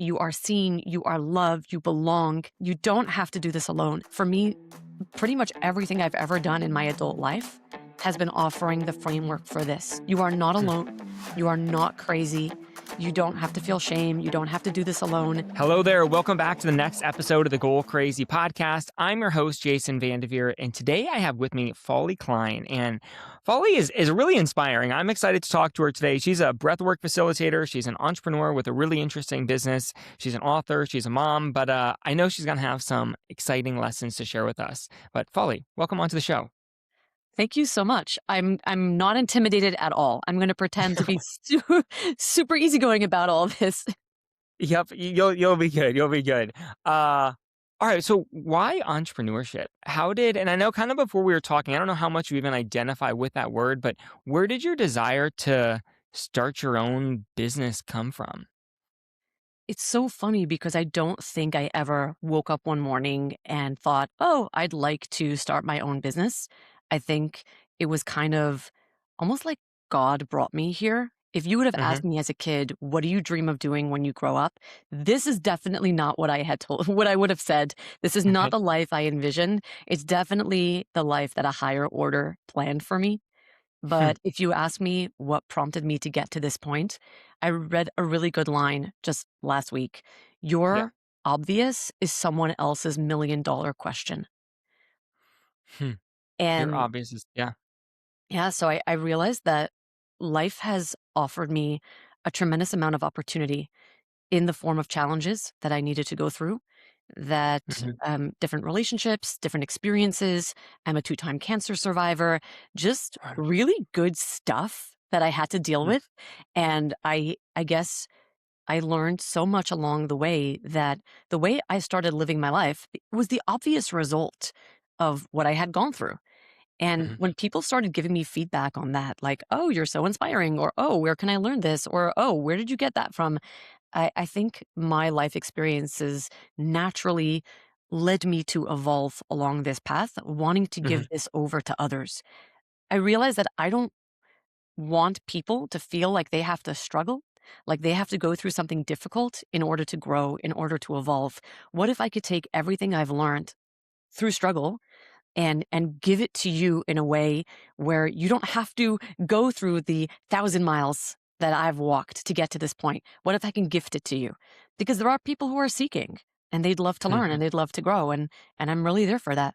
you are seen, you are loved, you belong. You don't have to do this alone. For me, pretty much everything I've ever done in my adult life has been offering the framework for this. You are not Hmm. alone. You are not crazy. You don't have to feel shame. You don't have to do this alone. Hello there. Welcome back to the next episode of the Goal Crazy podcast. I'm your host, Jason VanDevere, and today I have with me Folly Klein. And Folly is really inspiring. I'm excited to talk to her today. She's a breathwork facilitator. She's an entrepreneur with a really interesting business. She's an author. She's a mom, but I know she's going to have some exciting lessons to share with us. But Folly, welcome onto the show. Thank you so much. I'm not intimidated at all. I'm going to pretend to be super easygoing about all this. Yep, you'll be good. You'll be good. All right. So why entrepreneurship? And I know kind of before we were talking, I don't know how much you even identify with that word, but where did your desire to start your own business come from? It's so funny because I don't think I ever woke up one morning and thought, oh, I'd like to start my own business. I think it was kind of almost like God brought me here. If you would have Hmm. asked me as a kid, what do you dream of doing when you grow up? This is definitely not what I had told, what I would have said. This is not Okay. the life I envisioned. It's definitely the life that a higher order planned for me. Hmm. But if you ask me what prompted me to get to this point, I read a really good line just last week. Yeah. Your obvious is someone else's $1 million question. Hmm. Your And obvious is yeah. yeah, so I realized that life has offered me a tremendous amount of opportunity in the form of challenges that I needed to go through, that Hmm. different relationships, different experiences. I'm a two-time cancer survivor, just Right. really good stuff that I had to deal Hmm. with. And I guess I learned so much along the way that the way I started living my life was the obvious result of what I had gone through. And Hmm. when people started giving me feedback on that, like, oh, you're so inspiring, or oh, where can I learn this? Or oh, where did you get that from? I think my life experiences naturally led me to evolve along this path, wanting to Hmm. give this over to others. I realized that I don't want people to feel like they have to struggle, like they have to go through something difficult in order to grow, in order to evolve. What if I could take everything I've learned through struggle and give it to you in a way where you don't have to go through the 1,000 miles that I've walked to get to this point? What if I can gift it to you? Because there are people who are seeking and they'd love to learn Hmm. and they'd love to grow, and I'm really there for that.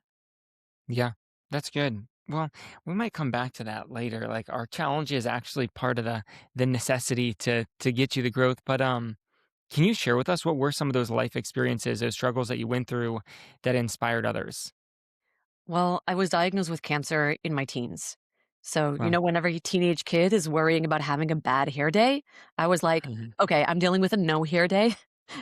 Yeah, that's good. Well, we might come back to that later. Like our challenge is actually part of the necessity to get you the growth. But can you share with us what were some of those life experiences, those struggles that you went through that inspired others? Well, I was diagnosed with cancer in my teens. So, Wow. whenever a teenage kid is worrying about having a bad hair day, I was like, Mhm. okay, I'm dealing with a no hair day.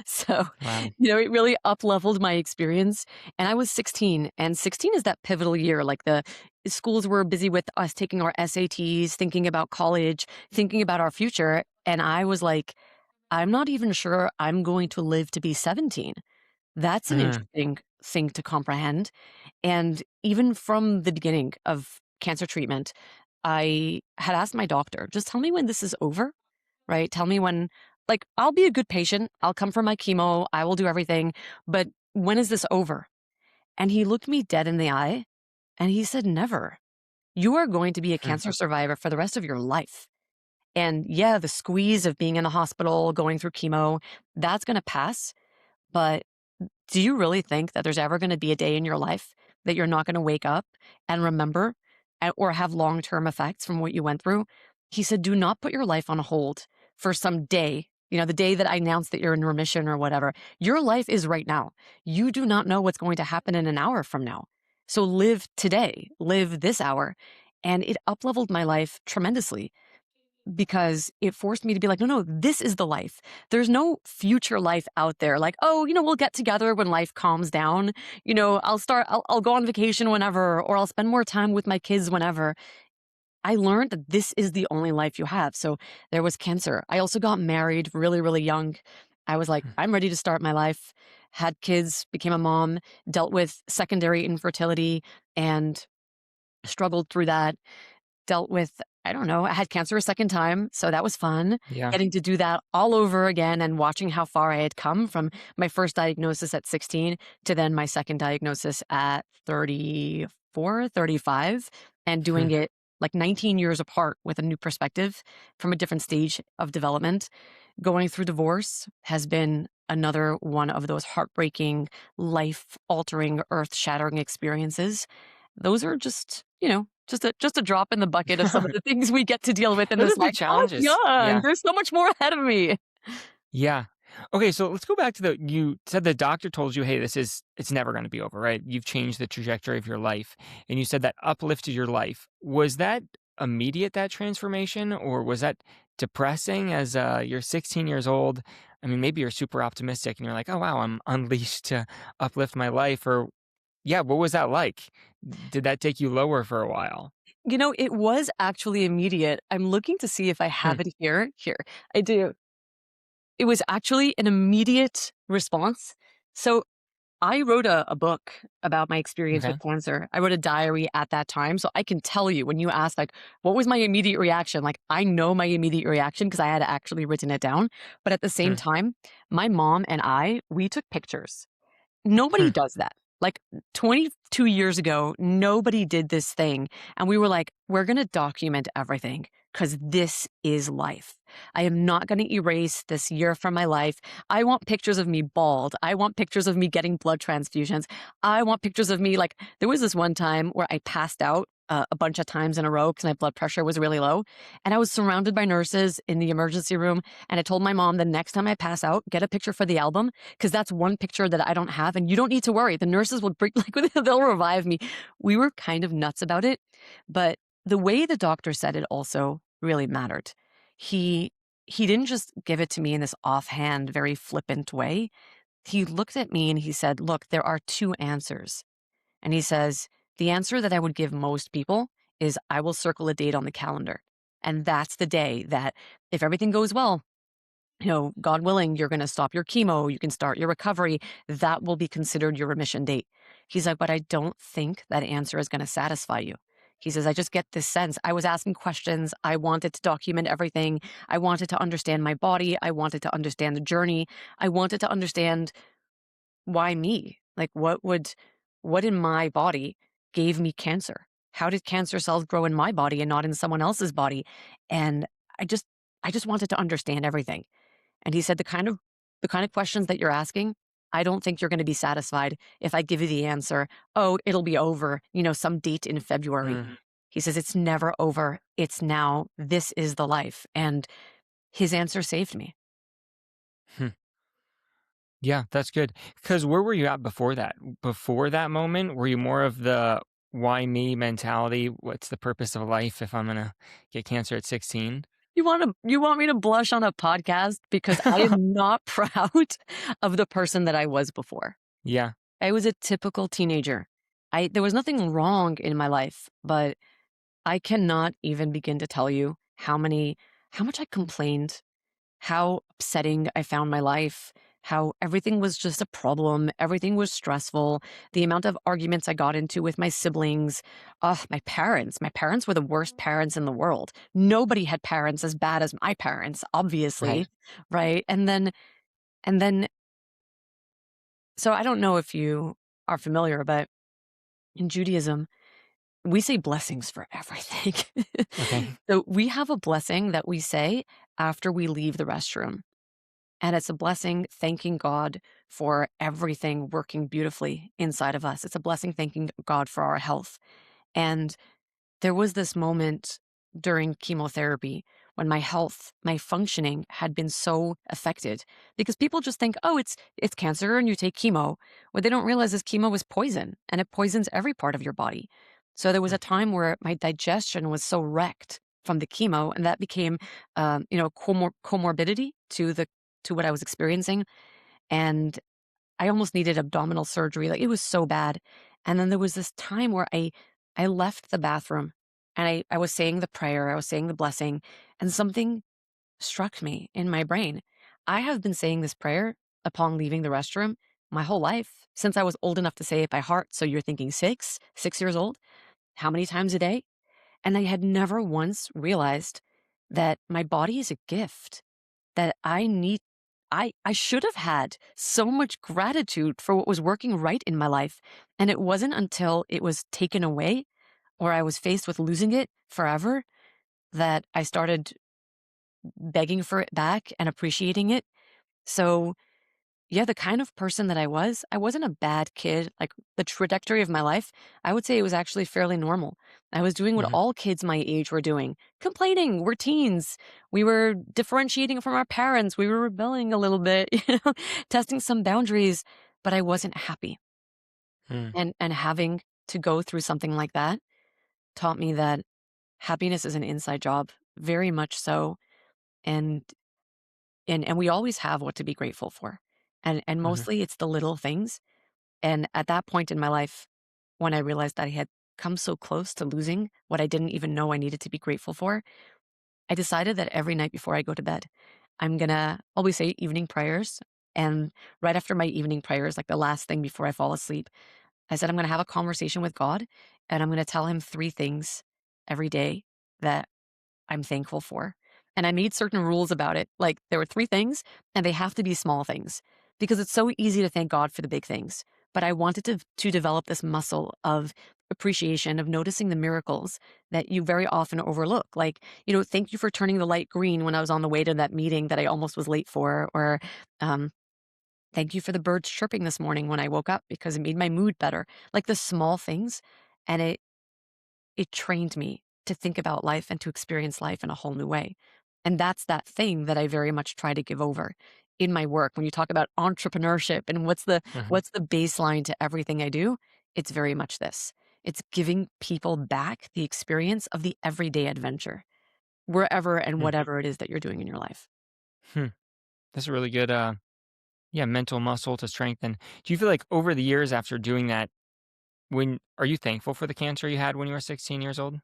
So, Wow. it really up leveled my experience. And I was 16, and 16 is that pivotal year. Like the schools were busy with us taking our SATs, thinking about college, thinking about our future. And I was like, I'm not even sure I'm going to live to be 17. That's an Mhm. interesting thing to comprehend. And even from the beginning of cancer treatment, I had asked my doctor, just tell me when this is over, right? Tell me when, like, I'll be a good patient. I'll come for my chemo. I will do everything. But when is this over? And he looked me dead in the eye and he said, never. You are going to be a Hmm. cancer survivor for the rest of your life. And yeah, the squeeze of being in the hospital, going through chemo, that's going to pass. But do you really think that there's ever going to be a day in your life that you're not going to wake up and remember or have long term effects from what you went through? He said, do not put your life on hold for some day, the day that I announced that you're in remission or whatever. Your life is right now. You do not know what's going to happen in an hour from now. So live today, live this hour. And it upleveled my life tremendously because it forced me to be like, no, no, this is the life. There's no future life out there. Like, oh, we'll get together when life calms down. I'll go on vacation whenever, or I'll spend more time with my kids whenever. I learned that this is the only life you have. So there was cancer. I also got married really, really young. I was like, I'm ready to start my life, had kids, became a mom, dealt with secondary infertility and struggled through that, dealt with I don't know, I had cancer a second time, so that was fun, Yeah. getting to do that all over again and watching how far I had come from my first diagnosis at 16 to then my second diagnosis at 34, 35, and doing Hmm. it like 19 years apart with a new perspective from a different stage of development. Going through divorce has been another one of those heartbreaking, life-altering, earth-shattering experiences. Those are just, just a drop in the bucket of some of the things we get to deal with in Those this are big life. I was challenges. young. Yeah. There's so much more ahead of me. Yeah. Okay, so let's go back to you said the doctor told you, "Hey, it's never gonna be over," right? You've changed the trajectory of your life, and you said that uplifted your life. Was that immediate, that transformation, or was that depressing as, you're 16 years old? I mean, maybe you're super optimistic and you're like, "Oh, wow, I'm unleashed to uplift my life," or yeah, what was that like? Did that take you lower for a while? It was actually immediate. I'm looking to see if I Hmm, have it here. Here, I do. It was actually an immediate response. So I wrote a book about my experience with okay. cancer. I wrote a diary at that time, so I can tell you when you ask, like, what was my immediate reaction? Like, I know my immediate reaction because I had actually written it down. But at the same Hmm, time, my mom and we took pictures. Nobody hmm, does that. Like 22 years ago, nobody did this thing. And we were like, we're going to document everything because this is life. I am not going to erase this year from my life. I want pictures of me bald. I want pictures of me getting blood transfusions. I want pictures of me. Like, there was this one time where I passed out a bunch of times in a row because my blood pressure was really low. And I was surrounded by nurses in the emergency room. And I told my mom the next time I pass out, get a picture for the album because that's one picture that I don't have, and you don't need to worry. The nurses will bring like they'll revive me. We were kind of nuts about it, but the way the doctor said it also really mattered. He he didn't just give it to me in this offhand, very flippant way. He looked at me and he said, "Look, there are two answers." And he says, "The answer that I would give most people is I will circle a date on the calendar. And that's the day that if everything goes well, God willing, you're going to stop your chemo, you can start your recovery. That will be considered your remission date." He's like, "But I don't think that answer is going to satisfy you." He says, "I just get this sense." I was asking questions. I wanted to document everything. I wanted to understand my body. I wanted to understand the journey. I wanted to understand why me? Like, what in my body gave me cancer? How did cancer cells grow in my body and not in someone else's body? And I just, I just wanted to understand everything. And he said, the kind of questions that you're asking, I don't think you're going to be satisfied if I give you the answer, oh, it'll be over, some date in February. mm, He says, it's never over. It's now. This is the life. And his answer saved me. hmm. Yeah, that's good. Because where were you at before that? Before that moment, were you more of the "why me" mentality? What's the purpose of life if I'm gonna get cancer at 16? You want me to blush on a podcast because I am not proud of the person that I was before. Yeah. I was a typical teenager. There was nothing wrong in my life, but I cannot even begin to tell you how much I complained, how upsetting I found my life, how everything was just a problem, everything was stressful, the amount of arguments I got into with my siblings, my parents. My parents were the worst parents in the world. Nobody had parents as bad as my parents, Right. obviously, right? And then so I don't know if you are familiar, but in Judaism, we say blessings for everything. Okay. So we have a blessing that we say after we leave the restroom. And it's a blessing thanking God for everything working beautifully inside of us. It's a blessing thanking God for our health. And there was this moment during chemotherapy when my health, my functioning had been so affected because people just think, "Oh, it's cancer and you take chemo." What they don't realize is chemo is poison and it poisons every part of your body. So there was Mm, a time where my digestion was so wrecked from the chemo, and that became, comorbidity to what I was experiencing, and I almost needed abdominal surgery, like, it was so bad, and then there was this time where I left the bathroom, and I was saying the prayer, I was saying the blessing, and something struck me in my brain. I have been saying this prayer upon leaving the restroom my whole life, since I was old enough to say it by heart, so you're thinking 6 years old? How many times a day? And I had never once realized that my body is a gift, that I should have had so much gratitude for what was working right in my life. And it wasn't until it was taken away or I was faced with losing it forever that I started begging for it back and appreciating it. So, yeah, the kind of person that I wasn't a bad kid. Like the trajectory of my life, I would say it was actually fairly normal. I was doing what Mhm. all kids my age were doing, complaining. We're teens. We were differentiating from our parents. We were rebelling a little bit, testing some boundaries, but I wasn't happy. Mm. And having to go through something like that taught me that happiness is an inside job, very much so. And and we always have what to be grateful for. And Mhm. mostly it's the little things. And at that point in my life, when I realized that I had come so close to losing what I didn't even know I needed to be grateful for, I decided that every night before I go to bed, I'm gonna always say evening prayers. And right after my evening prayers, like the last thing before I fall asleep, I said, I'm gonna have a conversation with God and I'm gonna tell him three things every day that I'm thankful for. And I made certain rules about it. Like there were three things, and they have to be small things because it's so easy to thank God for the big things. But I wanted to develop this muscle of appreciation, of noticing the miracles that you very often overlook. Like, thank you for turning the light green when I was on the way to that meeting that I almost was late for, or um, thank you for the birds chirping this morning when I woke up because it made my mood better. Like the small things. And it trained me to think about life and to experience life in a whole new way. And that's that thing that I very much try to give over in my work. When you talk about entrepreneurship and Mhm. what's the baseline to everything I do, it's very much this. It's giving people back the experience of the everyday adventure, wherever and Mm. whatever it is that you're doing in your life. Hmm. That's a really good, yeah, mental muscle to strengthen. Do you feel like over the years after doing that, when are you thankful for the cancer you had when you were 16 years old?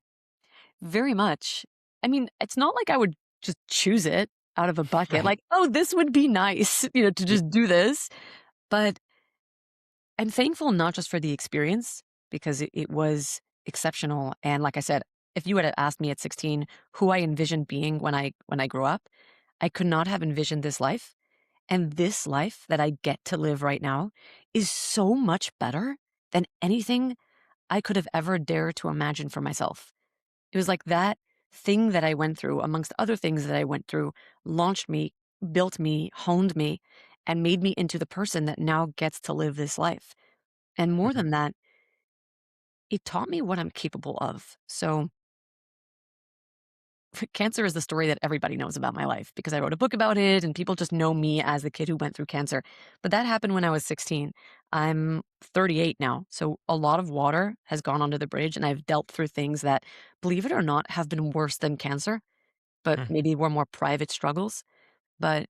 Very much. I mean, it's not like I would just choose it out of a bucket, Right. like, oh, this would be nice, to Yeah. just do this. But I'm thankful not just for the experience because it was exceptional. And like I said, if you had asked me at 16 who I envisioned being when I grew up, I could not have envisioned this life. And this life that I get to live right now is so much better than anything I could have ever dared to imagine for myself. It was like that thing that I went through, amongst other things that I went through, launched me, built me, honed me, and made me into the person that now gets to live this life. And more Mhm. than that, it taught me what I'm capable of. So, cancer is the story that everybody knows about my life because I wrote a book about it and people just know me as the kid who went through cancer. But that happened when I was 16. I'm 38 now. So, a lot of water has gone under the bridge and I've dealt through things that, believe it or not, have been worse than cancer, but Mhm. maybe were more private struggles. But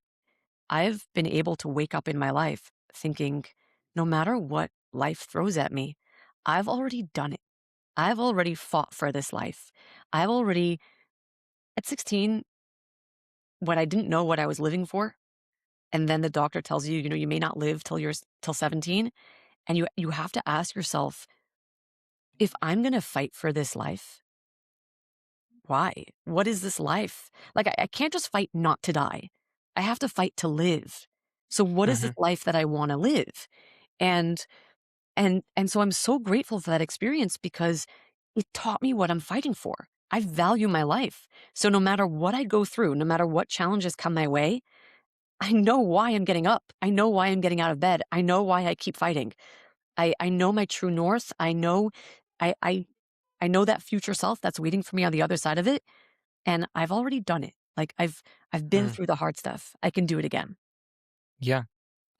I've been able to wake up in my life thinking, no matter what life throws at me, I've already done it. I've already fought for this life. I've already, at 16, when I didn't know what I was living for, and then the doctor tells you, you may not live till till 17, and you have to ask yourself, if I'm going to fight for this life, why? What is this life? Like I can't just fight not to die. I have to fight to live. So what is this Mhm. life that I want to live? And and so I'm so grateful for that experience because it taught me what I'm fighting for. I value my life. So no matter what I go through, no matter what challenges come my way, I know why I'm getting up. I know why I'm getting out of bed. I know why I keep fighting. I know my true north. I know I I I know that future self that's waiting for me on the other side of it. And I've already done it. Like I've been Mm. through the hard stuff. I can do it again. Yeah,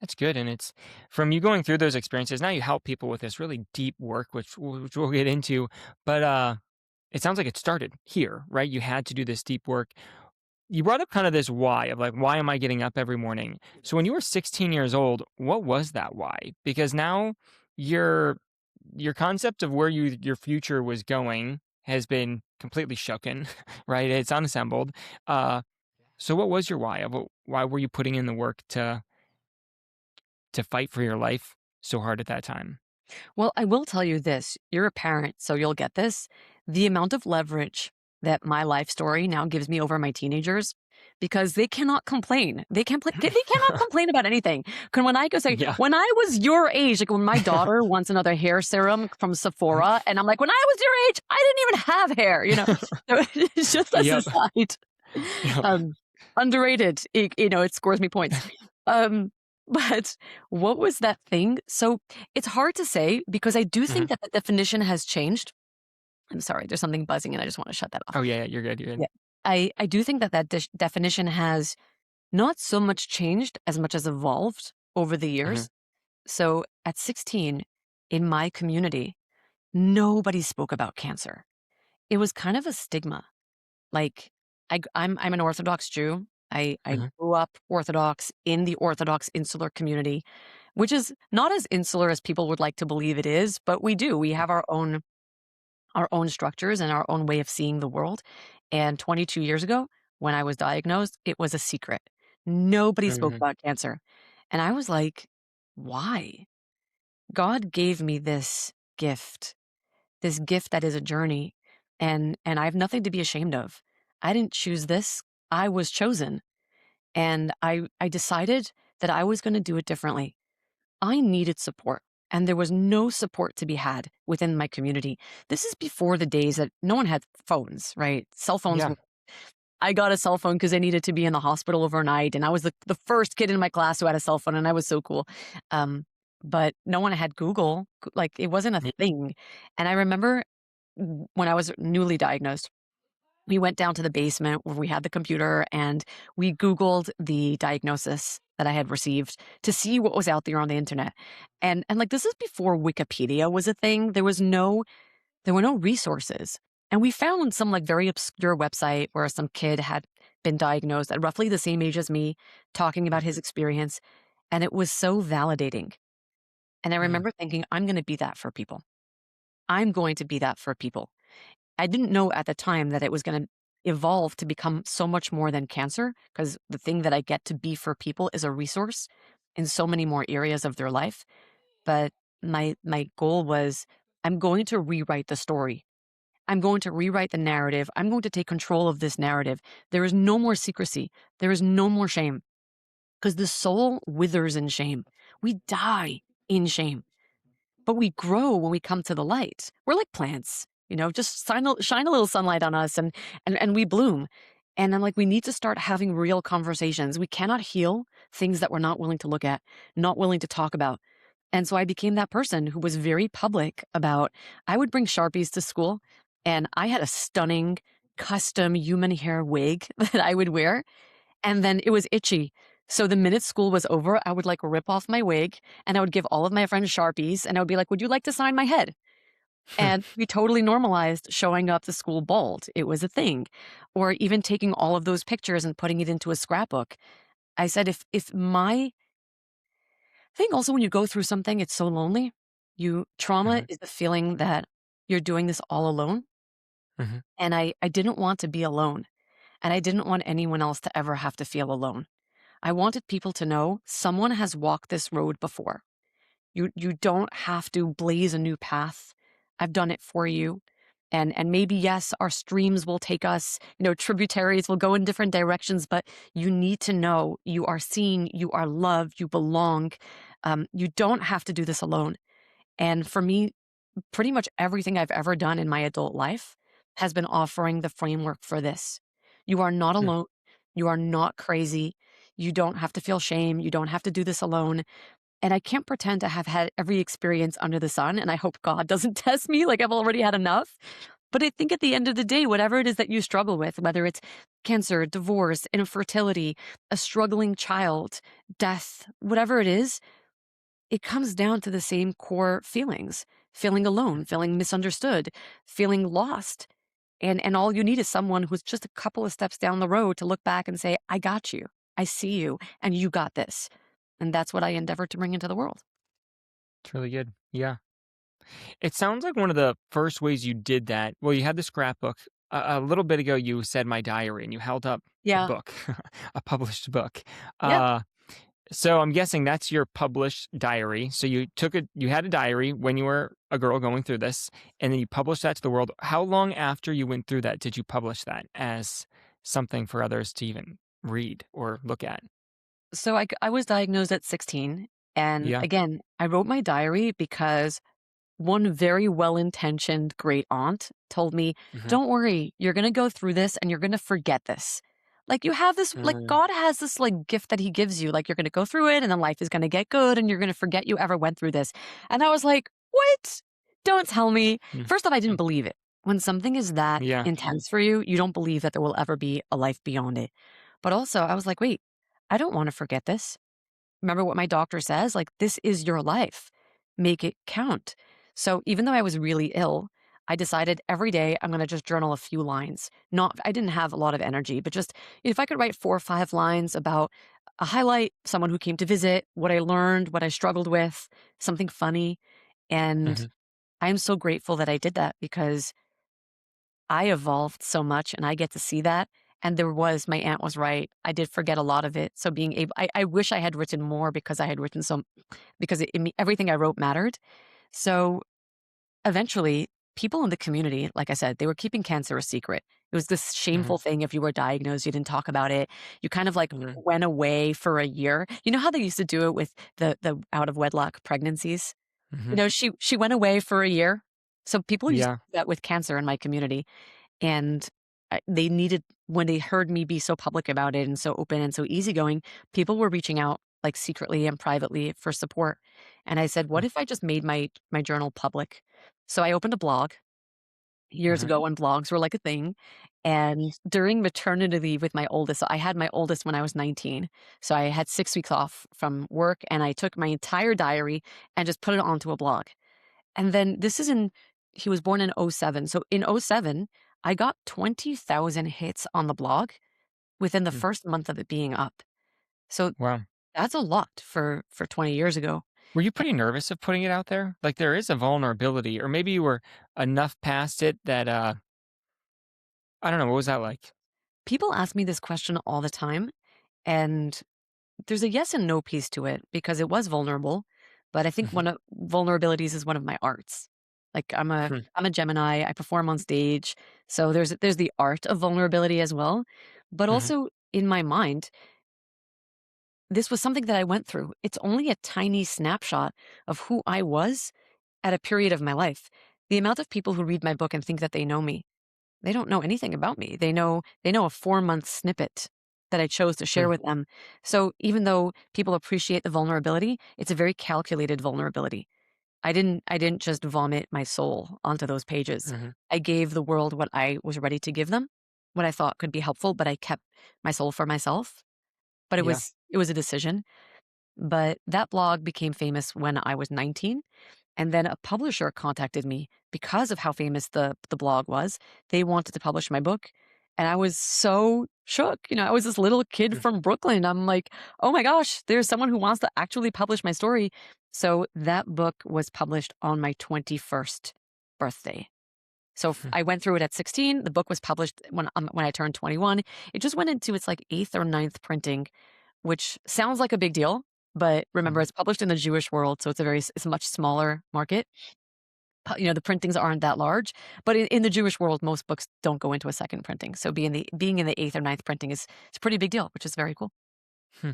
that's good, and it's from you going through those experiences, now you help people with this really deep work, which we'll get into, but, it sounds like it started here, right? You had to do this deep work. You brought up kind of this why of, like, "Why am I getting up every morning?" So when you were 16 years old, what was that why? Because now your your concept of where your future was going has been completely shooken, right? It's unassembled. Uh, so what was your why? Why were you putting in the work to fight for your life so hard at that time? Well, I will tell you this. You're a parent, so you'll get this. the amount of leverage that my life story now gives me over my teenagers because they cannot complain. They cannot complain about anything. 'Cause when I go say, Yeah. when I was your age, like when my daughter wants another hair serum from Sephora, and I'm like, when I was your age, I didn't even have hair, you know? So it's just as a Yep. side. Yep. Um, underrated, it scores me points. Um, but what was that thing? So it's hard to say because I do think Mhm. that the definition has changed. I'm sorry, there's something buzzing and I just want to shut that off. Oh, yeah, yeah, you're good, you're good. Yeah. I do think that definition has not so much changed as much as evolved over the Mhm. years. So at 16, in my community, nobody spoke about cancer. It was kind of a stigma. Like I'm an Orthodox Jew. I Mhm. grew up Orthodox in the Orthodox insular community, which is not as insular as people would like to believe it is, but we do. We have our own structures and our own way of seeing the world. And 22 years ago, when I was diagnosed, it was a secret. Nobody spoke Mhm. about cancer. And I was like, why? God gave me this gift that is a journey, and I have nothing to be ashamed of. I didn't choose this. I was chosen. And I decided that I was going to do it differently. I needed support, and there was no support to be had within my community. This is before the days that no one had phones, right? Cell phones. Yeah. I got a cell phone because I needed to be in the hospital overnight, and I was the first kid in my class who had a cell phone, and I was so cool. Um, but no one had Google. Like it wasn't a Y thing. And I remember when I was newly diagnosed, we went down to the basement where we had the computer and we Googled the diagnosis that I had received to see what was out there on the internet. And like this is before Wikipedia was a thing. There were no resources. And we found some like very obscure website where some kid had been diagnosed at roughly the same age as me, talking about his Mhm. experience. And it was so validating. And I Mm. remember thinking, I'm going to be that for people. I'm going to be that for people. I didn't know at the time that it was going to evolve to become so much more than cancer because the thing that I get to be for people is a resource in so many more areas of their life. But my goal was I'm going to rewrite the story. I'm going to rewrite the narrative. I'm going to take control of this narrative. There is no more secrecy. There is no more shame because the soul withers in shame. We die in shame. But we grow when we come to the light. We're like plants, just shine a little sunlight on us and we bloom. And I'm like, we need to start having real conversations. We cannot heal things that we're not willing to look at, not willing to talk about. And so I became that person who was very public about I would bring Sharpies to school and I had a stunning custom human hair wig that I would wear and then it was itchy. So the minute school was over, I would like rip off my wig and I would give all of my friends Sharpies and I would be like, would you like to sign my head? And we totally normalized showing up to school bald. It was a thing. Or even taking all of those pictures and putting it into a scrapbook. I said, if my I think also when you go through something, it's so lonely. Trauma Mhm. is the feeling that you're doing this all alone. Mhm. And I didn't want to be alone. And I didn't want anyone else to ever have to feel alone. I wanted people to know someone has walked this road before. You don't have to blaze a new path. I've done it for you. And maybe yes, our streams will take us, tributaries will go in different directions, but you need to know you are seen, you are loved, you belong. You don't have to do this alone. And for me, pretty much everything I've ever done in my adult life has been offering the framework for this. You are not Mm. alone. You are not crazy. You don't have to feel shame. You don't have to do this alone. And I can't pretend to have had every experience under the sun. And I hope God doesn't test me like I've already had enough. But I think at the end of the day, whatever it is that you struggle with, whether it's cancer, divorce, infertility, a struggling child, death, whatever it is, it comes down to the same core feelings: feeling alone, feeling misunderstood, feeling lost. And all you need is someone who's just a couple of steps down the road to look back and say, I got you. I see you and you got this. And that's what I endeavor to bring into the world. It's really good. Yeah. It sounds like one of the first ways you did that, well, you had the scrapbook. A little bit ago, you said my diary, and you held up a Yeah. book, a published book. Yeah. Uh, So I'm guessing that's your published diary. So you had a diary when you were a girl going through this, and then you published that to the world. How long after you went through that did you publish that as something for others to even read or look at? So I was diagnosed at 16. And Yeah. again, I wrote my diary because one very well-intentioned great aunt told me, Hmm. "Don't worry, you're gonna go through this and you're gonna forget this. Like you have this, like Mm-hmm. God has this like gift that he gives you. Like you're gonna go through it and then life is gonna get good and you're gonna forget you ever went through this." And I was like, "What? Don't tell me." First off, I didn't believe it. When something is that Yeah. intense for you, you don't believe that there will ever be a life beyond it. But also, I was like, wait, I don't want to forget this. Remember what my doctor says? Like, this is your life. Make it count. So even though I was really ill, I decided every day I'm going to just journal a few lines. Not, I didn't have a lot of energy, but just if I could write 4 or 5 lines about a highlight, someone who came to visit, what I learned, what I struggled with, something funny. And Hmm. I am so grateful that I did that because I evolved so much and I get to see that. And my aunt was right. I did forget a lot of it. So being able, I wish I had written more because I had written so, because everything I wrote mattered. So eventually, people in the community, like I said, they were keeping cancer a secret. It was this Hmm. shameful thing if you were diagnosed, you didn't talk about it. You kind of like Hmm. went away for a year. You know how they used to do it with the out of wedlock pregnancies? Hmm. She went away for a year. So people used to Yeah. do that with cancer in my community. And they needed, when they heard me be so public about it and so open and so easygoing, people were reaching out like secretly and privately for support. And I said, what if I just made my journal public? So I opened a blog years Hmm. ago when blogs were like a thing. And during maternity leave with my oldest, so I had my oldest when I was 19. So I had 6 weeks off from work and I took my entire diary and just put it onto a blog. And then he was born in '07. So in '07, I got 20,000 hits on the blog within the first month of it being up. So Wow. that's a lot for 20 years ago. Were you And pretty nervous of putting it out there? Like there is a vulnerability, or maybe you were enough past it that I don't know, what was that like? people ask me this question all the time, and there's a yes and no piece to it because it was vulnerable, but I think Mhm. one of vulnerabilities is one of my arts. Like Hmm. I'm a Gemini, I perform on stage, so there's the art of vulnerability as well, but Mhm. also in my mind, this was something that I went through. It's only a tiny snapshot of who I was at a period of my life. The amount of people who read my book and think that they know me, they don't know anything about me. They know a 4 month snippet that I chose to share Hmm. with them. So even though people appreciate the vulnerability, it's a very calculated vulnerability. I didn't just vomit my soul onto those pages. Mhm. I gave the world what I was ready to give them, what I thought could be helpful, but I kept my soul for myself. But it Yeah. was it was a decision. But that blog became famous when I was 19. And then a publisher contacted me because of how famous the blog was. They wanted to publish my book. And I was so shook. I was this little kid Mm. from Brooklyn. I'm like, oh my gosh, there's someone who wants to actually publish my story. So that book was published on my 21st birthday. So Hmm. I went through it at 16. The book was published when I turned 21. It just went into its like eighth or ninth printing, which sounds like a big deal. But remember, Mhm. it's published in the Jewish world, so it's a much smaller market. The printings aren't that large, but in the Jewish world, most books don't go into a second printing. So being in the eighth or ninth printing is it's a pretty big deal, which is very cool. Hmm.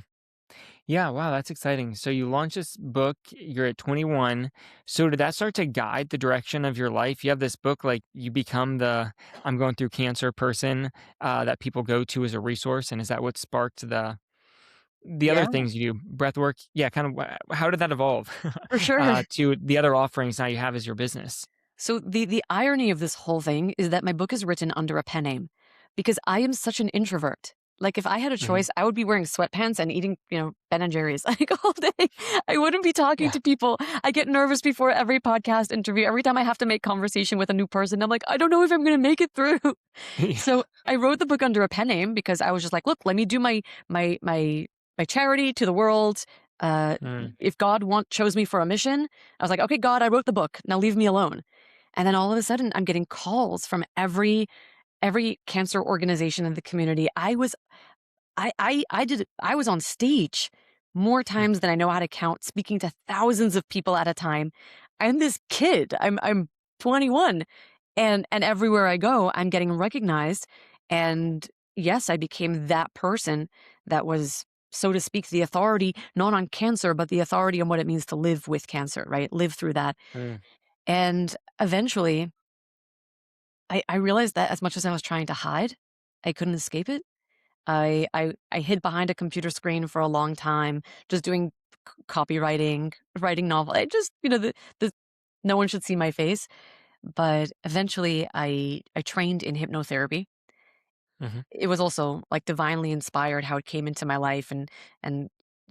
Yeah, wow, that's exciting. So you launch this book, you're at 21. So did that start to guide the direction of your life? You have this book, like you become the I'm going through cancer person that people go to as a resource. And is that what sparked the other Yeah, things you do? Breath work? Yeah, kind of how did that evolve for sure. to the other offerings now you have as your business? So the irony of this whole thing is that my book is written under a pen name because I am such an introvert. Like if I had a Hmm. choice, I would be wearing sweatpants and eating, Ben and Jerry's like all day. I wouldn't be talking Yeah. to people. I get nervous before every podcast interview. Every time I have to make conversation with a new person, I'm like, I don't know if I'm going to make it through. Yeah. So I wrote the book under a pen name because I was just like, look, let me do my charity to the world. Uh, Mm. if God chose me for a mission, I was like, okay, God, I wrote the book. Now leave me alone. And then all of a sudden, I'm getting calls from every cancer organization in the community. I was on stage more Mm. times than I know how to count, speaking to thousands of people at a time. I'm this kid. I'm 21, and everywhere I go, I'm getting recognized. And yes, I became that person that was, so to speak, the authority, not on cancer, but the authority on what it means to live with cancer, right? Live through that. Mm. And eventually, I realized that as much as I was trying to hide, I couldn't escape it. I hid behind a computer screen for a long time, just doing copywriting, writing novel. I just, the no one should see my face. But eventually, I trained in hypnotherapy. Mhm. It was also like divinely inspired how it came into my life, and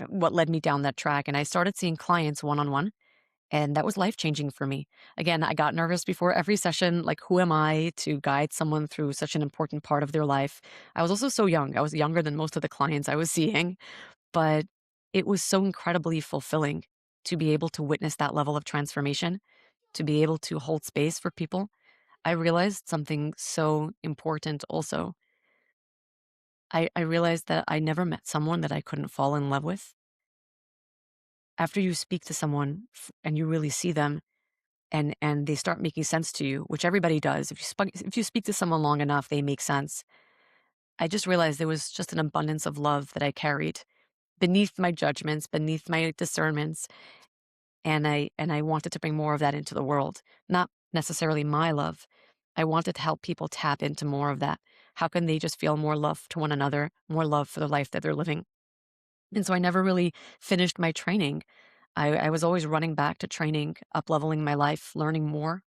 what led me down that track. And I started seeing clients one on one, and that was life changing for me. Again, I got nervous before every session. Like, who am I to guide someone through such an important part of their life? I was also so young. I was younger than most of the clients I was seeing, but it was so incredibly fulfilling to be able to witness that level of transformation, to be able to hold space for people. I realized something so important also. I realized that I never met someone that I couldn't fall in love with. After you speak to someone and you really see them, and they start making sense to you, which everybody does. If you speak to someone long enough, they make sense. I just realized there was just an abundance of love that I carried beneath my judgments, beneath my discernments, and I wanted to bring more of that into the world. Not necessarily my love. I wanted to help people tap into more of that. How can they just feel more love to one another, more love for the life that they're living? And so I never really finished my training. I was always running back to training, up leveling my life, learning more.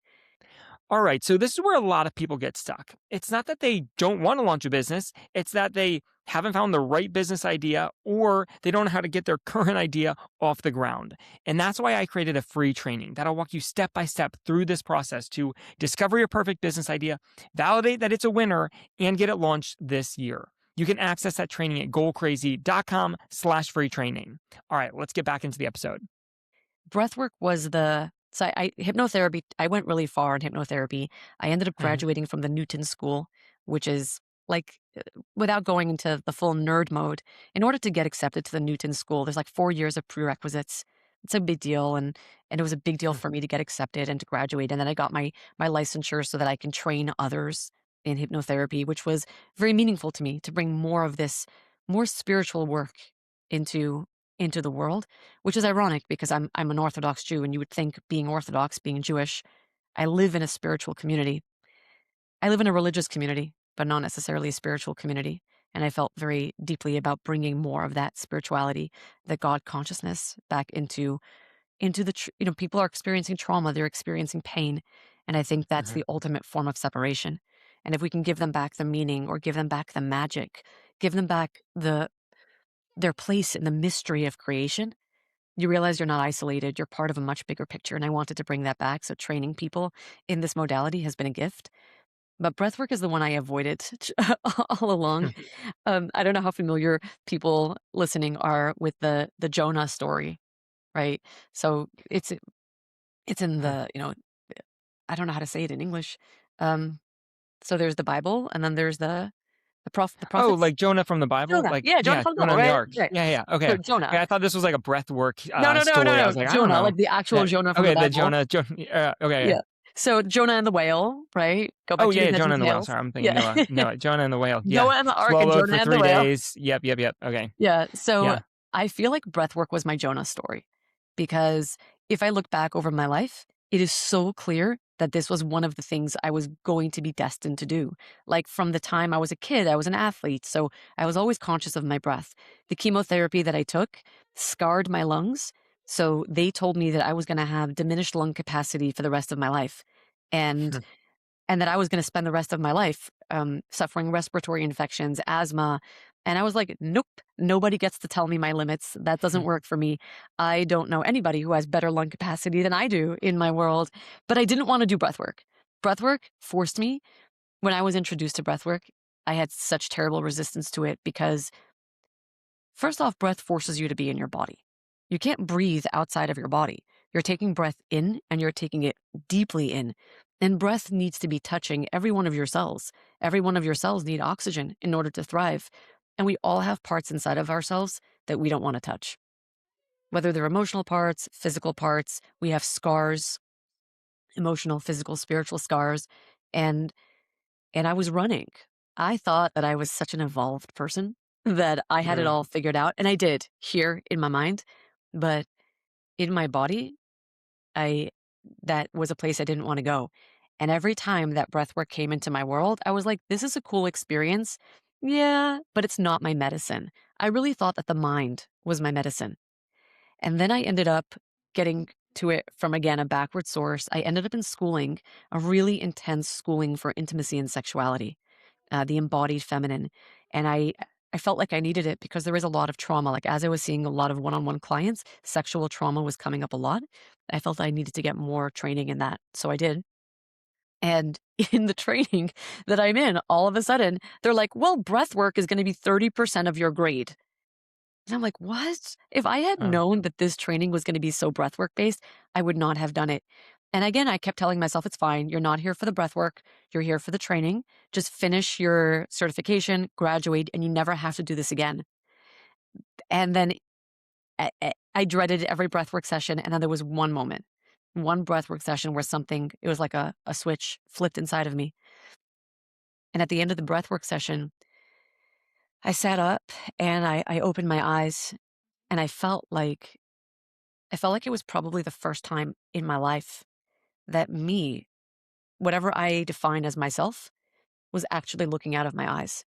All right. So this is where a lot of people get stuck. It's not that they don't want to launch a business, it's that they haven't found the right business idea or they don't know how to get their current idea off the ground. And that's why I created a free training that'll walk you step by step through this process to discover your perfect business idea, validate that it's a winner, and get it launched this year. You can access that training at goalcrazy.com/free training. All right, let's get back into the episode. Breathwork was the so I hypnotherapy, I went really far in hypnotherapy. I ended up Mhm. graduating from the Newton School, which is like, without going into the full nerd mode, in order to get accepted to the Newton School, there's like 4 years of prerequisites. It's a big deal, and it was a big deal for me to get accepted and to graduate, and then I got my licensure so that I can train others in hypnotherapy, which was very meaningful to me to bring more of this more spiritual work into into the world, which is ironic because I'm an Orthodox Jew, and you would think, being Orthodox, being Jewish, I live in a spiritual community. I live in a religious community, but not necessarily a spiritual community. And I felt very deeply about bringing more of that spirituality, the God consciousness back into people are experiencing trauma, they're experiencing pain, and I think that's Mhm. the ultimate form of separation. And if we can give them back the meaning, or give them back the magic, give them back their place in the mystery of creation, you realize you're not isolated, you're part of a much bigger picture, and I wanted to bring that back, so training people in this modality has been a gift. But breathwork is the one I avoided all along. I don't know how familiar people listening are with the Jonah story, right? So it's in the, I don't know how to say it in English. Um, so there's the Bible, and then there's the Oh, prophets. like Jonah from the Bible? Jonah, Like, yeah, Jonah yeah, from the Jonah Bible, in the right? ark. Right. Yeah, yeah, So okay. Jonah. Okay, I thought this was like a breathwork, No, no, no, no, story. I no. was like, I don't Jonah, know. like the actual Yeah. Jonah from the Okay, the Bible. Jonah okay, yeah. Yeah. So Jonah and the whale, right? Go back Oh, to yeah, your yeah, heads Jonah and and the whale. tails. Sorry, I'm thinking Yeah. Noah. Noah, Jonah and the whale. Yeah. Noah and the ark and Swallowed Jonah for and the 3 whale. days. Yep, yep, yep. Okay. Yeah. So Yeah. I feel like breathwork was my Jonah story, because if I look back over my life, it is so clear that this was one of the things I was going to be destined to do. Like, from the time I was a kid, I was an athlete. So I was always conscious of my breath. The chemotherapy that I took scarred my lungs. So they told me that I was going to have diminished lung capacity for the rest of my life. And and that I was going to spend the rest of my life suffering respiratory infections, asthma. And I was like, nope, nobody gets to tell me my limits. That doesn't work for me. I don't know anybody who has better lung capacity than I do in my world. But I didn't want to do breath work. Breath work forced me. When I was introduced to breath work, I had such terrible resistance to it because, first off, breath forces you to be in your body. You can't breathe outside of your body. You're taking breath in, and you're taking it deeply in. And breath needs to be touching every one of your cells. Every one of your cells need oxygen in order to thrive. And we all have parts inside of ourselves that we don't want to touch. whether they're emotional parts, physical parts. We have scars, emotional, physical, spiritual scars. And I was running. I thought that I was such an evolved person that I had it Mm, all figured out, and I did here in my mind, but in my body, I that was a place I didn't wanna go. And every time that breath work came into my world, I was like, "This is a cool experience. Yeah, but it's not my medicine." I really thought that the mind was my medicine. And then I ended up getting to it from, again, a backward source. I ended up in schooling, a really intense schooling for intimacy and sexuality, the embodied feminine. And I felt like I needed it because there is a lot of trauma. Like as I was seeing a lot of one-on-one clients, sexual trauma was coming up a lot. I felt I needed to get more training in that. So I did. And in the training that I'm in, all of a sudden, they're like, well, breath work is going to be 30% of your grade. And I'm like, "What?" If I had uh, known that this training was gonna be so breathwork based, I would not have done it. And again, I kept telling myself, "It's fine. You're not here for the breathwork. You're here for the training. Just finish your certification, graduate, and you never have to do this again." And then I dreaded every breathwork session, and then there was one moment, one breathwork session where something it was like a switch flipped inside of me. And at the end of the breathwork session, I sat up and I opened my eyes, and I felt like it was probably the first time in my life that me, whatever I define as myself, was actually looking out of my eyes.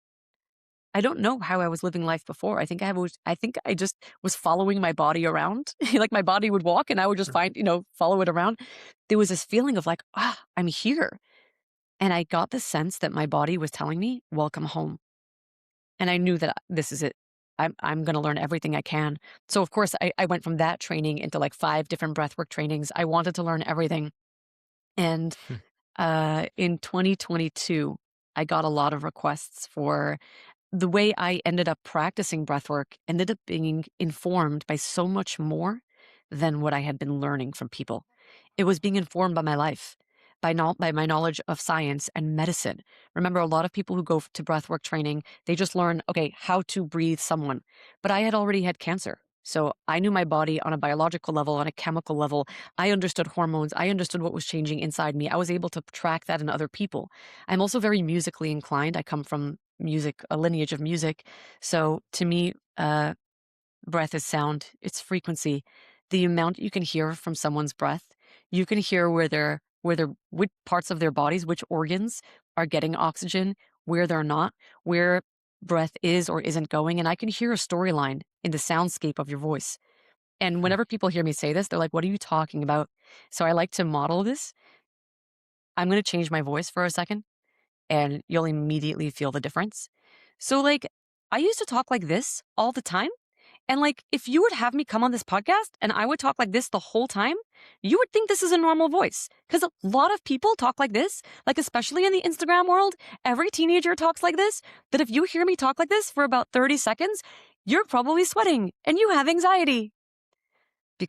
I don't know how I was living life before. I think I just was following my body around. Like my body would walk and I would just mm, find, follow it around. There was this feeling of like, I'm here. And I got the sense that my body was telling me, welcome home. And I knew that this is it. I'm going to learn everything I can. So of course I went from that training into like 5 different breathwork trainings. I wanted to learn everything. And mm, in 2022, I got a lot of requests for the way I ended up practicing breathwork ended up being informed by so much more than what I had been learning from people. It was being informed by my life, by my knowledge of science and medicine. Remember, a lot of people who go to breathwork training, they just learn, okay, how to breathe someone. But I had already had cancer. So I knew my body on a biological level, on a chemical level. I understood hormones. I understood what was changing inside me. I was able to track that in other people. I'm also very musically inclined. I come from music, a lineage of music. So to me, breath is sound, it's frequency. The amount you can hear from someone's breath, you can hear which parts of their bodies, which organs are getting oxygen, where they're not, where breath is or isn't going. And I can hear a storyline in the soundscape of your voice. And mm, whenever people hear me say this, they're like, what are you talking about? So I like to model this. I'm going to change my voice for a second and you'll immediately feel the difference. So, like, I used to talk like this all the time. And, like, if you would have me come on this podcast and I would talk like this the whole time, you would think this is a normal voice. Because a lot of people talk like this, like, especially in the Instagram world, every teenager talks like this. That if you hear me talk like this for about 30 seconds, you're probably sweating and you have anxiety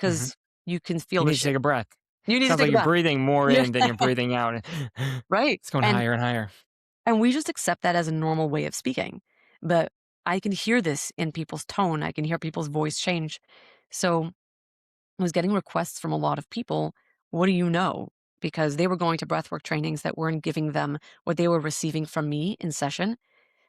mhm. because you can You feel the need to shit. take a breath. You need to Sounds take like a you're breath. breathing more Yeah, in than you're breathing out. right. It's going higher and higher. And we just accept that as a normal way of speaking. But I can hear this in people's tone. I can hear people's voice change. So I was getting requests from a lot of people. What do you know? Because they were going to breathwork trainings that weren't giving them what they were receiving from me in session.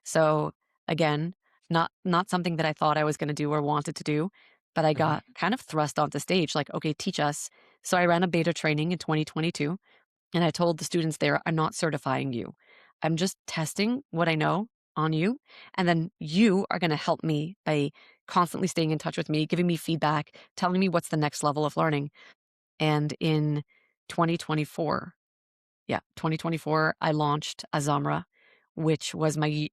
So again, not something that I thought I was going to do or wanted to do, but I Mhm, got kind of thrust onto stage like, okay, teach us. So I ran a beta training in 2022 and I told the students there, I'm not certifying you. I'm just testing what I know on you. And then you are going to help me by constantly staying in touch with me, giving me feedback, telling me what's the next level of learning. And in 2024, 2024, I launched Azamra, which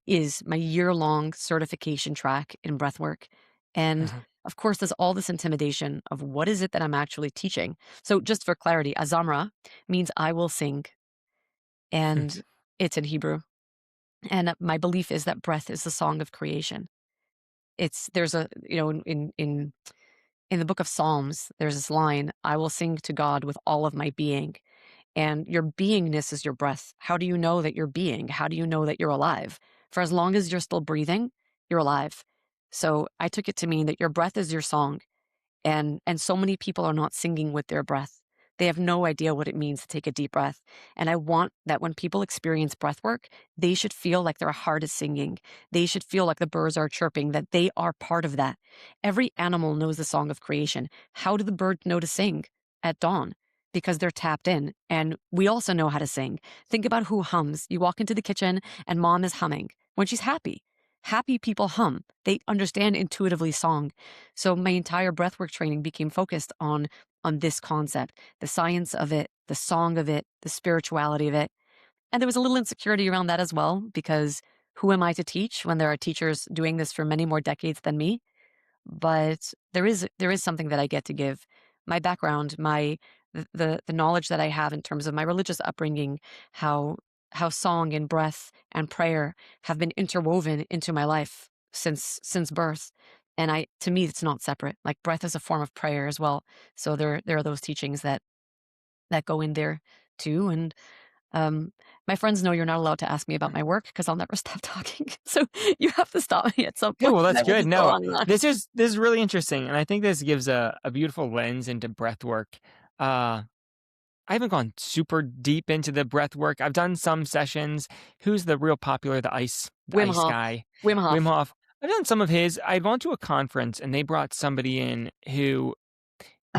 is my year-long certification track in breathwork. And mhm. of course, there's all this intimidation of what is it that I'm actually teaching. So just for clarity, Azamra means I will sing, and it's in Hebrew. And my belief is that breath is the song of creation. There's a, in the book of Psalms, there's this line, I will sing to God with all of my being. And your beingness is your breath. How do you know that you're being? How do you know that you're alive? For as long as you're still breathing, you're alive. So I took it to mean that your breath is your song. And so many people are not singing with their breath. They have no idea what it means to take a deep breath. And I want that when people experience breath work, they should feel like their heart is singing. They should feel like the birds are chirping, that they are part of that. Every animal knows the song of creation. How do the birds know to sing at dawn? Because they're tapped in. And we also know how to sing. Think about who hums. You walk into the kitchen and mom is humming when she's happy. Happy people hum. They understand intuitively song. So my entire breathwork training became focused on this concept, the science of it, the song of it, the spirituality of it. And there was a little insecurity around that as well, because who am I to teach when there are teachers doing this for many more decades than me? But there is something that I get to give. My background, the knowledge that I have in terms of my religious upbringing, how how song and breath and prayer have been interwoven into my life since birth. And I to me it's not separate. Like breath is a form of prayer as well. So there are those teachings that go in there too. And um, my friends know you're not allowed to ask me about my work because I'll never stop talking. So you have to stop me at some Yeah, point well, 'cause that's I will good. just go No, on and on. this is really interesting, and I think this gives a beautiful lens into breath work. Uh, I haven't gone super deep into the breath work. I've done some sessions. Who's the real popular, the Wim ice Hof. guy? Wim Wim Hof. Hof. I've done some of his. I'd gone to a conference and they brought somebody in who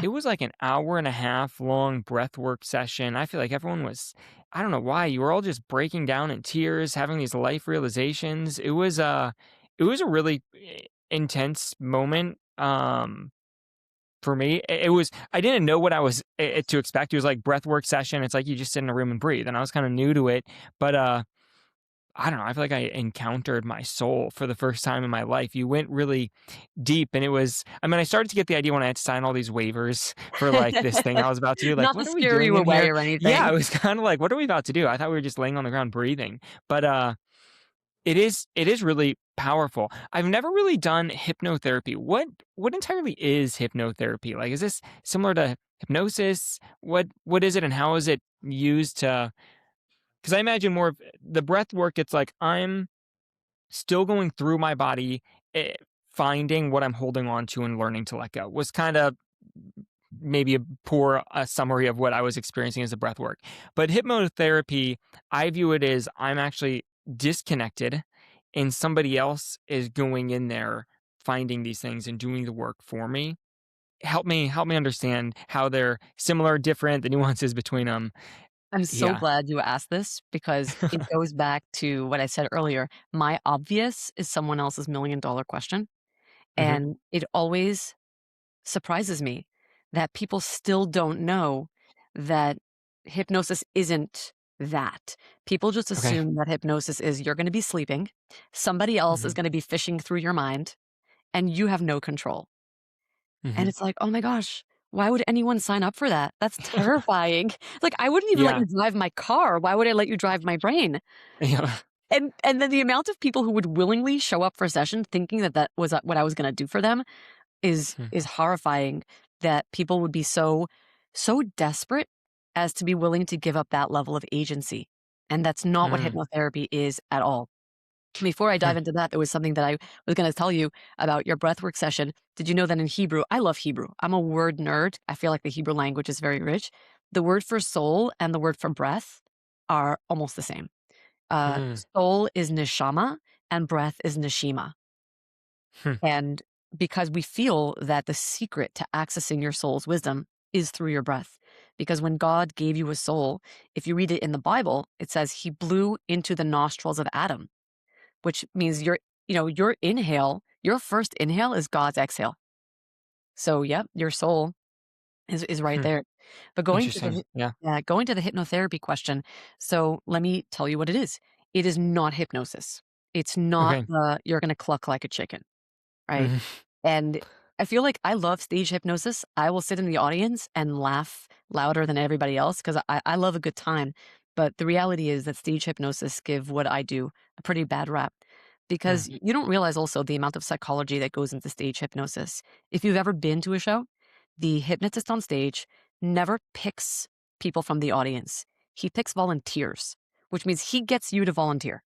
it was like an hour and a half long breath work session. I feel like everyone was, I don't know why, you were all just breaking down in tears, having these life realizations. It was a really intense moment. For me, it was I didn't know what I was to expect. It was like breathwork session. It's like you just sit in a room and breathe, and I was kind of new to it. But I don't know. I feel like I encountered my soul for the first time in my life. You went really deep, and it was. I mean, I started to get the idea when I had to sign all these waivers for like this thing I was about to do. Like, Not to what are we scare doing you in away here? or Yeah, I anything. was kind of like, what are we about to do? I thought we were just laying on the ground breathing, but it is really powerful. I've never really done hypnotherapy. What entirely is hypnotherapy? Like, is this similar to hypnosis? What is it and how is it used to? Because I imagine more of the breath work, it's like I'm still going through my body, finding what I'm holding on to and learning to let go was kind of maybe a poor summary of what I was experiencing as a breath work. But hypnotherapy, I view it as I'm actually disconnected and somebody else is going in there finding these things and doing the work for me. Help me understand how they're similar, different, the nuances between them. I'm so Yeah. glad you asked this because it goes back to what I said earlier. My obvious is someone else's $1,000,000 question, Hmm. and it always surprises me that people still don't know that hypnosis isn't that. People just Okay. assume that hypnosis is you're gonna be sleeping, somebody else is Hmm. gonna be fishing through your mind, and you have no control. And Hmm. it's like, "Oh my gosh, why would anyone sign up for that? That's terrifying." Like, I wouldn't even let Yeah. you drive my car. Why would I let you drive my brain? Yeah. And then the amount of people who would willingly show up for a session thinking that that was, what I was gonna do for them is horrifying, that people would be so desperate as to be willing to give up that level of agency, and that's not what Mm. hypnotherapy is at all. Before I dive into that, there was something that I was gonna tell you about your breathwork session. Did you know that in Hebrew I love Hebrew. I'm a word nerd. I feel like the Hebrew language is very rich. The word for soul and the word for breath are almost the same. Mm. Soul is neshama and breath is neshima. Hmm. And because we feel that the secret to accessing your soul's wisdom is through your breath. Because when God gave you a soul, if you read it in the Bible, it says he blew into the nostrils of Adam, which means your inhale, your first inhale is God's exhale. So, yep, your soul is right Hmm. there. But going to the Interesting. Yeah. going to the hypnotherapy question, so let me tell you what it is. It is not hypnosis. It's not Okay. the you're gonna cluck like a chicken, right? Mhm. And I feel like I love stage hypnosis. I will sit in the audience and laugh louder than everybody else because I love a good time. But the reality is that stage hypnosis give what I do a pretty bad rap because Mm. you don't realize also the amount of psychology that goes into stage hypnosis. If you've ever been to a show, the hypnotist on stage never picks people from the audience. He picks volunteers, which means he gets you to volunteer.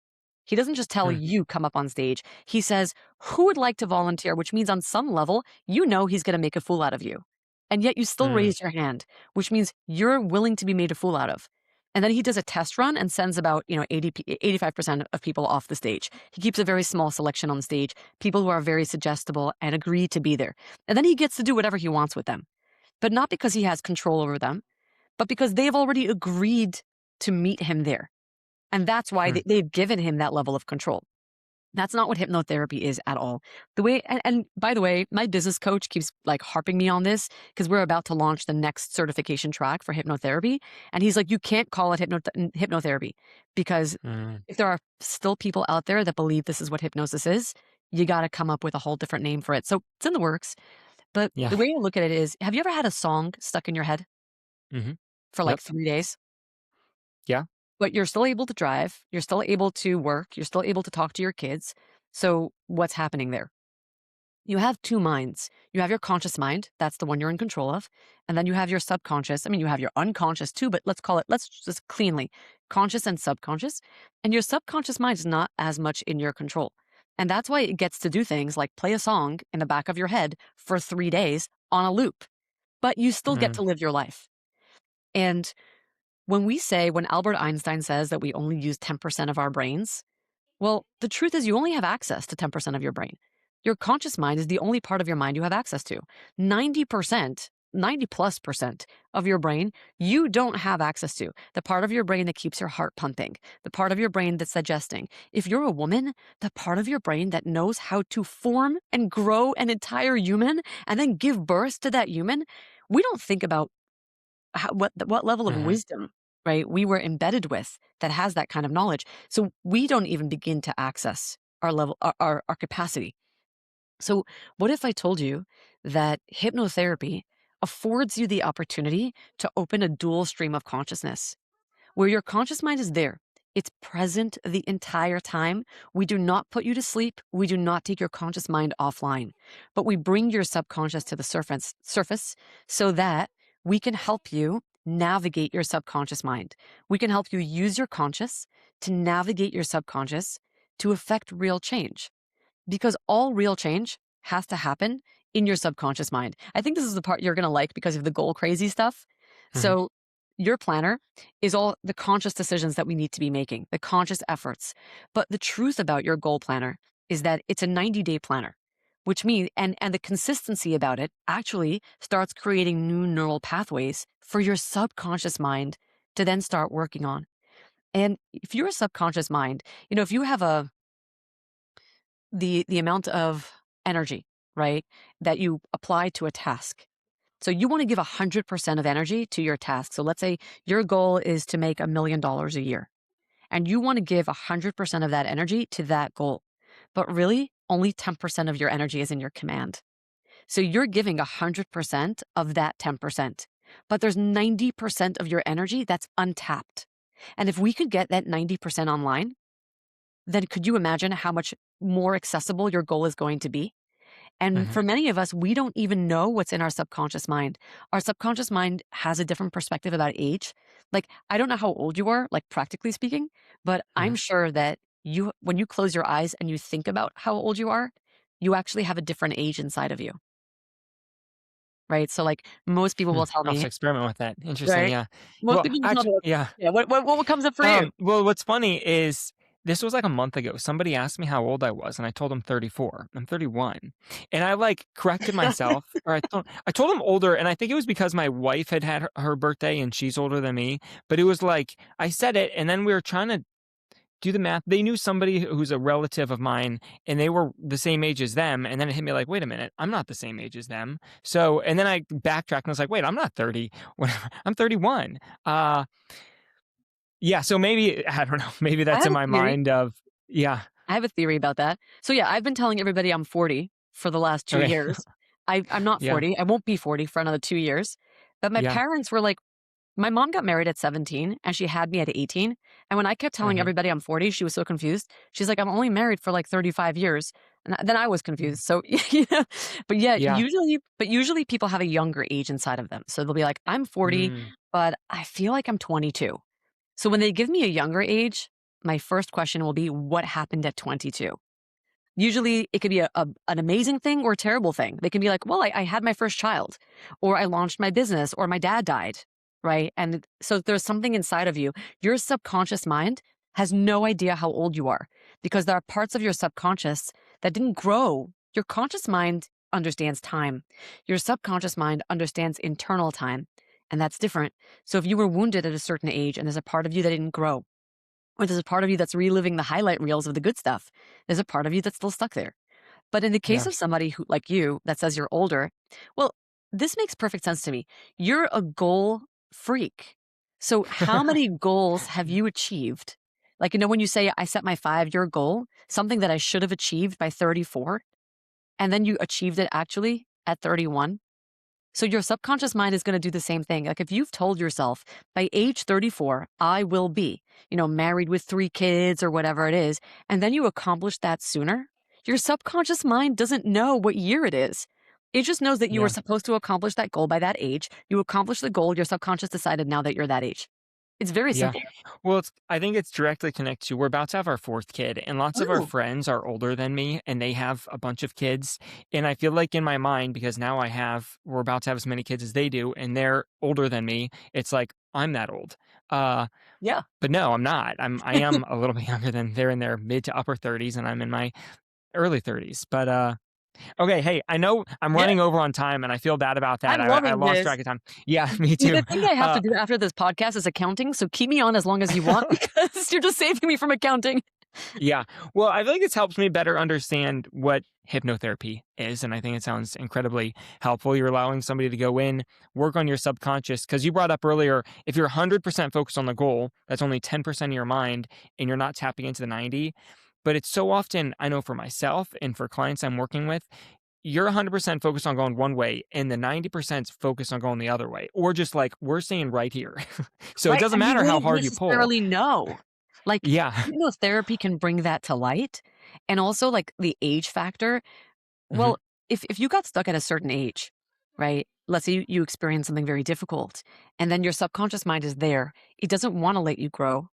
He doesn't just tell Hmm. you come up on stage. He says, who would like to volunteer? Which means on some level, you know he's going to make a fool out of you. And yet you still Hmm. raise your hand, which means you're willing to be made a fool out of. And then he does a test run and sends about, 85% of people off the stage. He keeps a very small selection on stage, people who are very suggestible and agree to be there. And then he gets to do whatever he wants with them, but not because he has control over them, but because they've already agreed to meet him there. And that's why Hmm. they've given him that level of control. That's not what hypnotherapy is at all. The way, and by the way, my business coach keeps like harping me on this because we're about to launch the next certification track for hypnotherapy. And he's like, you can't call it hypnotherapy because Hmm. if there are still people out there that believe this is what hypnosis is, you got to come up with a whole different name for it. So it's in the works. But Yeah. the way I look at it is, have you ever had a song stuck in your head Hmm. for like Yep. 3 days? Yeah. But you're still able to drive, you're still able to work, you're still able to talk to your kids. So what's happening there? You have two minds. You have your conscious mind, that's the one you're in control of. And then you have your subconscious. I mean, you have your unconscious too, but let's just cleanly conscious and subconscious. And your subconscious mind is not as much in your control. And that's why it gets to do things like play a song in the back of your head for 3 days on a loop, but you still get Hmm. to live your life. And when Albert Einstein says that we only use 10% of our brains, well, the truth is you only have access to 10% of your brain. Your conscious mind is the only part of your mind you have access to. 90%, 90 plus percent of your brain, you don't have access to. The part of your brain that keeps your heart pumping, the part of your brain that's digesting. If you're a woman, the part of your brain that knows how to form and grow an entire human and then give birth to that human, we don't think about what level of Hmm. wisdom, right, we were embedded with that has that kind of knowledge. So we don't even begin to access our capacity. So what if I told you that hypnotherapy affords you the opportunity to open a dual stream of consciousness? Where your conscious mind is there. It's present the entire time. We do not put you to sleep. We do not take your conscious mind offline, but we bring your subconscious to the surface so that we can help you navigate your subconscious mind. We can help you use your conscious to navigate your subconscious to affect real change because all real change has to happen in your subconscious mind. I think this is the part you're going to like because of the goal crazy stuff. Hmm. So, your planner is all the conscious decisions that we need to be making, the conscious efforts. But the truth about your goal planner is that it's a 90-day planner, which means, and the consistency about it actually starts creating new neural pathways for your subconscious mind to then start working on. And if you're a subconscious mind, if you have the amount of energy, right, that you apply to a task. So you want to give 100% of energy to your task. So let's say your goal is to make $1 million a year and you want to give 100% of that energy to that goal. But really, only 10% of your energy is in your command. So you're giving 100% of that 10%, but there's 90% of your energy that's untapped. And if we could get that 90% online, then could you imagine how much more accessible your goal is going to be? And Hmm. for many of us, we don't even know what's in our subconscious mind. Our subconscious mind has a different perspective about age. Like, I don't know how old you are, like practically speaking, but I'm Hmm. sure that when you close your eyes and you think about how old you are, you actually have a different age inside of you, right? So, like, most people Hmm. will tell I'll have to me, experiment with that. Interesting. right? Yeah. Most Well, people will tell actually, me, yeah. yeah, what comes up for you? Well, what's funny is this was like a month ago. Somebody asked me how old I was, and I told them 34. I'm 31. And I like corrected myself, or I told them older, and I think it was because my wife had had her birthday and she's older than me. But it was like I said it, and then we were trying to do the math. They knew somebody who's a relative of mine, and they were the same age as them. And then it hit me like, wait a minute, I'm not the same age as them. So, and then I backtracked and I was like, wait, I'm not 30. Whatever. I'm 31. Uh, yeah, so maybe I don't know, maybe I that's have in a my theory. mind of yeah, I have a theory about that. So yeah, I've been telling everybody I'm 40 for the last 2 okay. years. I'm not Yeah, 40. I won't be 40 for another 2 years. But my yeah, parents were like, my mom got married at 17 and she had me at 18. And when I kept telling mhm, everybody I'm 40, she was so confused. She's like, I'm only married for like 35 years. And then I was mm, confused. So, but yeah, yeah, usually people have a younger age inside of them. So they'll be like, I'm 40, mm, but I feel like I'm 22. So when they give me a younger age, my first question will be, what happened at 22? Usually it could be an amazing thing or a terrible thing. They can be like, well, I had my first child, or I launched my business, or my dad died, right? And so there's something inside of you. Your subconscious mind has no idea how old you are because there are parts of your subconscious that didn't grow. Your conscious mind understands time, your subconscious mind understands internal time, and that's different. So if you were wounded at a certain age and there's a part of you that didn't grow, or there's a part of you that's reliving the highlight reels of the good stuff, there's a part of you that's still stuck there. But in the case Yeah. of somebody who, like you, that says you're older, well, this makes perfect sense to me. You're a goal freak. So, how many goals have you achieved? Like, when you say, I set my 5 year goal, something that I should have achieved by 34, and then you achieved it actually at 31. So, your subconscious mind is going to do the same thing. Like, if you've told yourself by age 34, I will be, married with 3 kids or whatever it is, and then you accomplish that sooner, your subconscious mind doesn't know what year it is. It just knows that you were Yeah. supposed to accomplish that goal by that age. You accomplish the goal, your subconscious decided now that you're that age. It's very Yeah. simple. Well, I think it's directly connected to we're about to have our fourth kid, and lots of our Oh, friends are older than me, and they have a bunch of kids. And I feel like in my mind, because now we're about to have as many kids as they do, and they're older than me, it's like I'm that old. Uh, yeah. but no, I'm not. I am a little bit younger than they're in their mid to upper 30s, and I'm in my early 30s. But okay, hey, I know I'm Yeah. running over on time, and I feel bad about that. I'm I loving lost this. track of time. Yeah, me The too. thing I have to Uh, do after this podcast is accounting. So keep me on as long as you want because you're just saving me from accounting. Yeah. Well, I feel like this helps me better understand what hypnotherapy is. And I think it sounds incredibly helpful. You're allowing somebody to go in, work on your subconscious. Because you brought up earlier, if you're 100% focused on the goal, that's only 10% of your mind, and you're not tapping into the 90. But it's so often, I know for myself and for clients I'm working with, you're 100% focused on going one way, and the 90% is focused on going the other way, or just like we're staying right here. So it Right, doesn't and you matter how wouldn't hard you pull. necessarily know. Like, Yeah. hypnotherapy can bring that to light, and also, like, the age factor. Hmm. Well, if you got stuck at a certain age, right? Let's say you experience something very difficult, and then your subconscious mind is there. It doesn't wanna let you grow,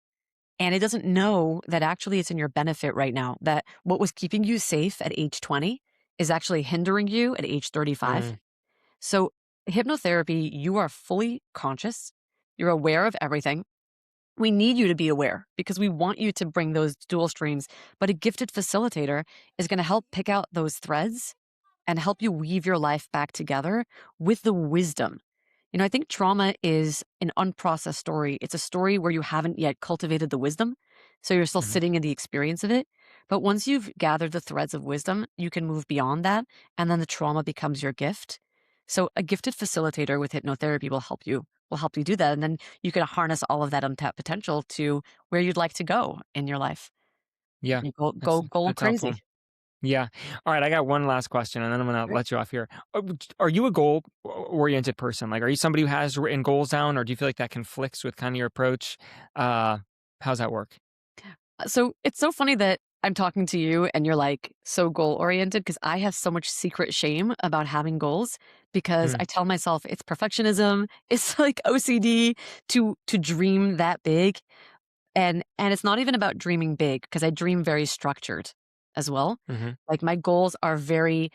and it doesn't know that actually it's in your benefit right now, that what was keeping you safe at age 20 is actually hindering you at age 35. Mm, So, hypnotherapy, you are fully conscious, you're aware of everything. We need you to be aware because we want you to bring those dual streams. But a gifted facilitator is going to help pick out those threads and help you weave your life back together with the wisdom. I think trauma is an unprocessed story. It's a story where you haven't yet cultivated the wisdom. So you're still mhm. sitting in the experience of it. But once you've gathered the threads of wisdom, you can move beyond that. And then the trauma becomes your gift. So a gifted facilitator with hypnotherapy will help you do that. And then you can harness all of that untapped potential to where you'd like to go in your life. Yeah, You go that's helpful. crazy. Yeah. All right, I got one last question, and then I'm gonna Right. let you off here. Are you a goal-oriented person? Like, are you somebody who has written goals down, or do you feel like that conflicts with kind of your approach? Uh, how's that work? So it's so funny that I'm talking to you and you're like so goal oriented because I have so much secret shame about having goals because Mm, I tell myself it's perfectionism, it's like OCD to dream that big. And it's not even about dreaming big because I dream very structured as well. mhm, Like my goals are very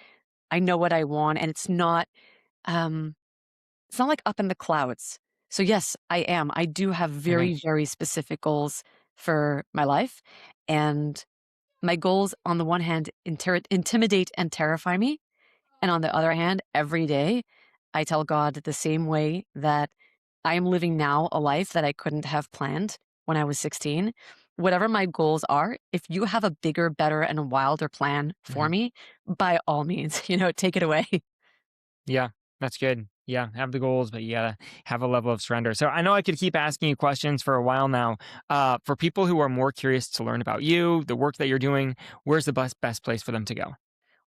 I know what I want and um it's not like up in the clouds. So yes, I am. I do have okay, very, very specific goals for my life. And my goals, on the one hand, intimidate and terrify me. And on the other hand, every day, I tell God the same way that I am living now a life that I couldn't have planned when I was 16. Whatever my goals are, if you have a bigger, better, and wilder plan for mhm. me, by all means, take it away. Yeah, that's good. Yeah, have the goals, but you gotta have a level of surrender. So I know I could keep asking you questions for a while now. For people who are more curious to learn about you, the work that you're doing, where's the best place for them to go?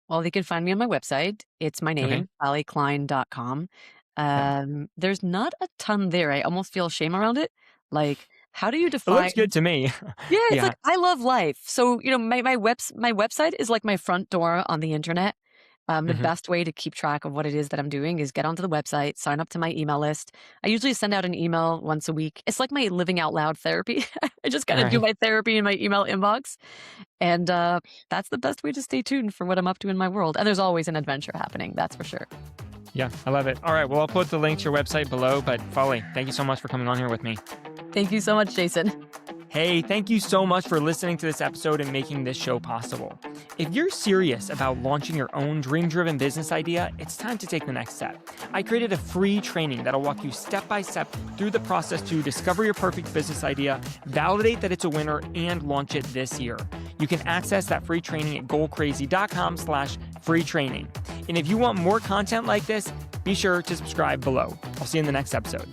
Well, they can find me on my website. It's my Okay. name, FallyKlein.com. Yep. There's not a ton there. I almost feel shame around it. Like, how do you It looks define good to me. Yeah, it's Yeah. like I love life. So, my website is like my front door on the internet. The Hmm. best way to keep track of what it is that I'm doing is get onto the website, sign up to my email list. I usually send out an email once a week. It's like my living out loud therapy. I just kind of do Right. my therapy in my email inbox. And that's the best way to stay tuned for what I'm up to in my world. And there's always an adventure happening, that's for sure. Yeah, I love it. All right. Well, I'll put the link to your website below. But Folly, thank you so much for coming on here with me. Thank you so much, Jason. Hey, thank you so much for listening to this episode and making this show possible. If you're serious about launching your own dream-driven business idea, it's time to take the next step. I created a free training that'll walk you step by step through the process to discover your perfect business idea, validate that it's a winner, and launch it this year. You can access that free training at goalcrazy.com/free training. And if you want more content like this, be sure to subscribe below. I'll see you in the next episode.